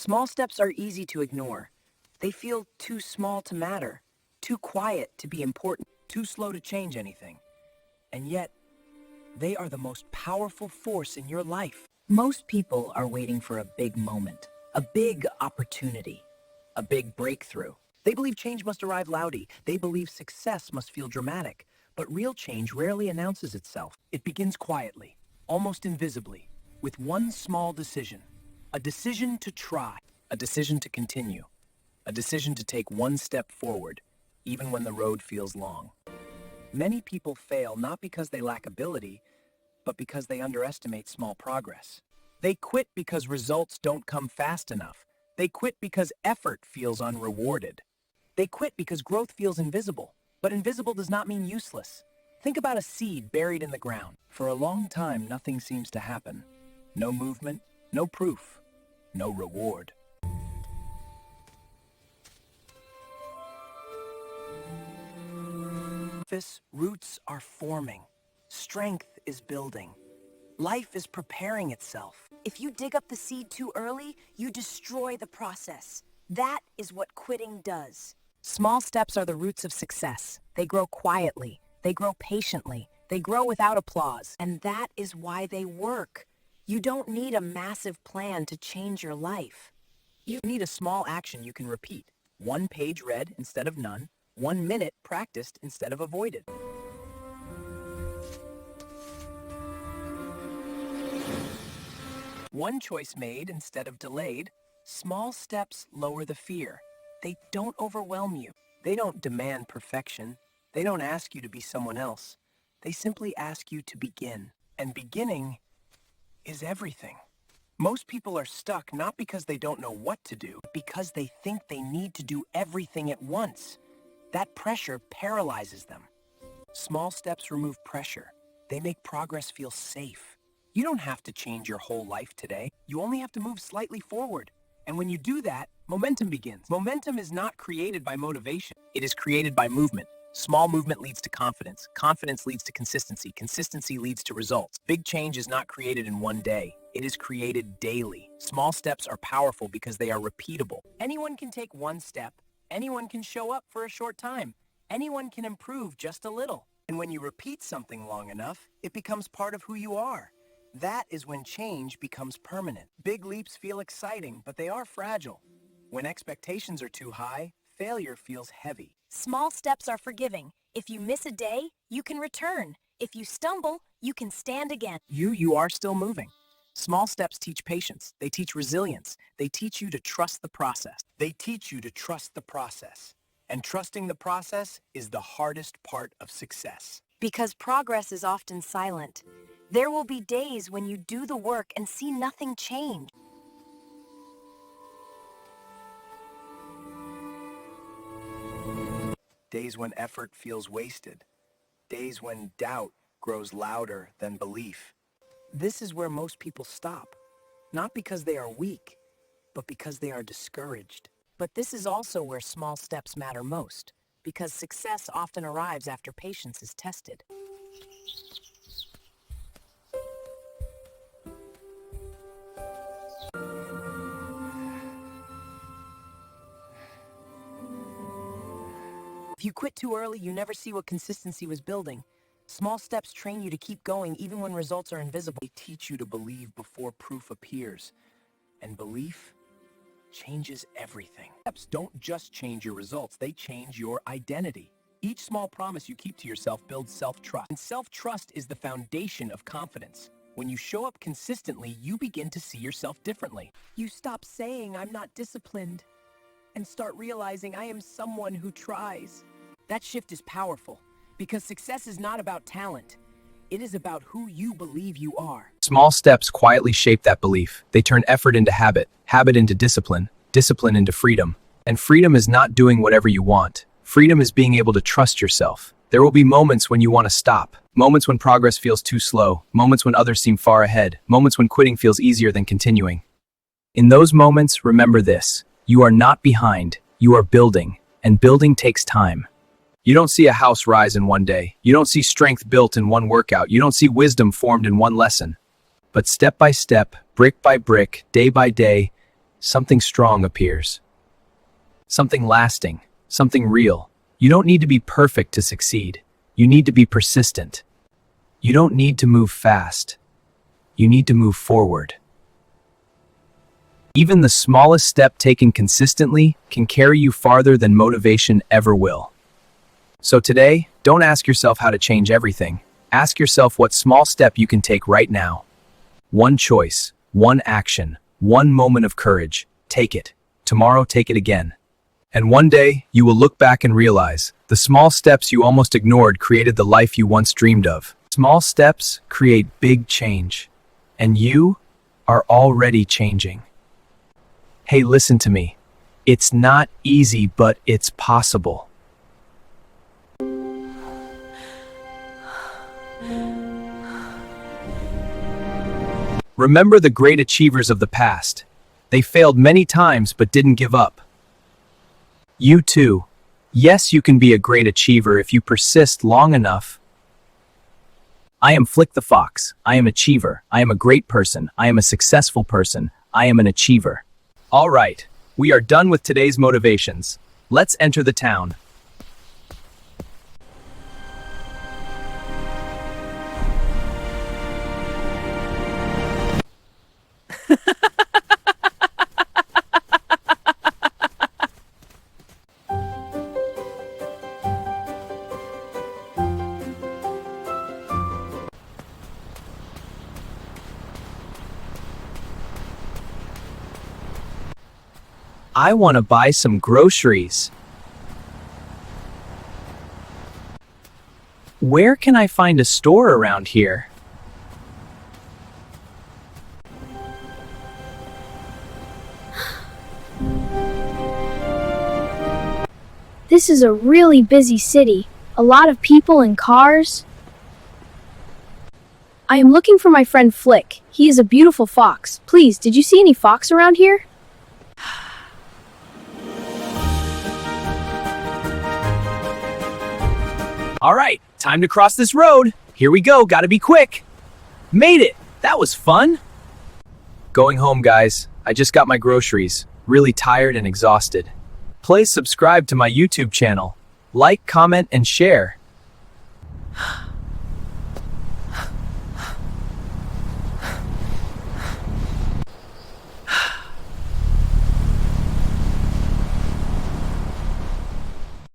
Small steps are easy to ignore. They feel too small to matter, too quiet to be important, too slow to change anything. And yet, they are the most powerful force in your life. Most people are waiting for a big moment, a big opportunity, a big breakthrough. They believe change must arrive loudly. They believe success must feel dramatic. But real change rarely announces itself. It begins quietly, almost invisibly, with one small decision. A decision to try, a decision to continue, a decision to take one step forward, even when the road feels long. Many people fail not because they lack ability, but because they underestimate small progress. They quit because results don't come fast enough. They quit because effort feels unrewarded. They quit because growth feels invisible. But invisible does not mean useless. Think about a seed buried in the ground. For a long time, nothing seems to happen. No movement, no proof, no reward. Roots are forming. Strength is building. Life is preparing itself. If you dig up the seed too early, you destroy the process. That is what quitting does. Small steps are the roots of success. They grow quietly. They grow patiently. They grow without applause. And that is why they work. You don't need a massive plan to change your life. You need a small action you can repeat. 1 page read instead of none. 1 minute practiced instead of avoided. One choice made instead of delayed. Small steps lower the fear. They don't overwhelm you. They don't demand perfection. They don't ask you to be someone else. They simply ask you to begin. And beginning is everything. Most people are stuck not because they don't know what to do, but because they think they need to do everything at once. That pressure paralyzes them. Small steps remove pressure. They make progress feel safe. You don't have to change your whole life today. You only have to move slightly forward. And when you do that, momentum begins. Momentum is not created by motivation. It is created by movement. Small movement leads to confidence. Confidence leads to consistency. Consistency leads to results. Big change is not created in one day. It is created daily. Small steps are powerful because they are repeatable. Anyone can take one step. Anyone can show up for a short time. Anyone can improve just a little. And when you repeat something long enough, it becomes part of who you are. That is when change becomes permanent. Big leaps feel exciting, but they are fragile. When expectations are too high, failure feels heavy. Small steps are forgiving. If you miss a day, you can return. If you stumble, you can stand again. You are still moving. Small steps teach patience. They teach resilience. They teach you to trust the process. They teach you to trust the process. And trusting the process is the hardest part of success. Because progress is often silent. There will be days when you do the work and see nothing change. Days when effort feels wasted. Days when doubt grows louder than belief. This is where most people stop. Not because they are weak, but because they are discouraged. But this is also where small steps matter most, because success often arrives after patience is tested. If you quit too early, you never see what consistency was building. Small steps train you to keep going even when results are invisible. They teach you to believe before proof appears. And belief changes everything. Steps don't just change your results, they change your identity. Each small promise you keep to yourself builds self-trust. And self-trust is the foundation of confidence. When you show up consistently, you begin to see yourself differently. You stop saying, "I'm not disciplined," and start realizing, "I am someone who tries." That shift is powerful, because success is not about talent. It is about who you believe you are. Small steps quietly shape that belief. They turn effort into habit, habit into discipline, discipline into freedom. And freedom is not doing whatever you want. Freedom is being able to trust yourself. There will be moments when you want to stop, moments when progress feels too slow, moments when others seem far ahead, moments when quitting feels easier than continuing. In those moments, remember this: you are not behind, you are building, and building takes time. You don't see a house rise in one day. You don't see strength built in one workout. You don't see wisdom formed in one lesson. But step by step, brick by brick, day by day, something strong appears. Something lasting, something real. You don't need to be perfect to succeed. You need to be persistent. You don't need to move fast. You need to move forward. Even the smallest step taken consistently can carry you farther than motivation ever will. So today, don't ask yourself how to change everything. Ask yourself what small step you can take right now. One choice, one action, one moment of courage. Take it. Tomorrow, take it again. And one day, you will look back and realize the small steps you almost ignored created the life you once dreamed of. Small steps create big change. And you are already changing. Hey, listen to me. It's not easy, but it's possible. Remember the great achievers of the past. They failed many times but didn't give up. You too. Yes, you can be a great achiever if you persist long enough. I am Flick the Fox. I am achiever. I am a great person. I am a successful person. I am an achiever. All right, we are done with today's motivations. Let's enter the town. I want to buy some groceries. Where can I find a store around here? This is a really busy city. A lot of people and cars. I am looking for my friend Flick. He is a beautiful fox. Please, did you see any fox around here? All right, time to cross this road. Here we go, gotta be quick. Made it! That was fun! Going home, guys. I just got my groceries. Really tired and exhausted. Please subscribe to my YouTube channel. Like, comment, and share.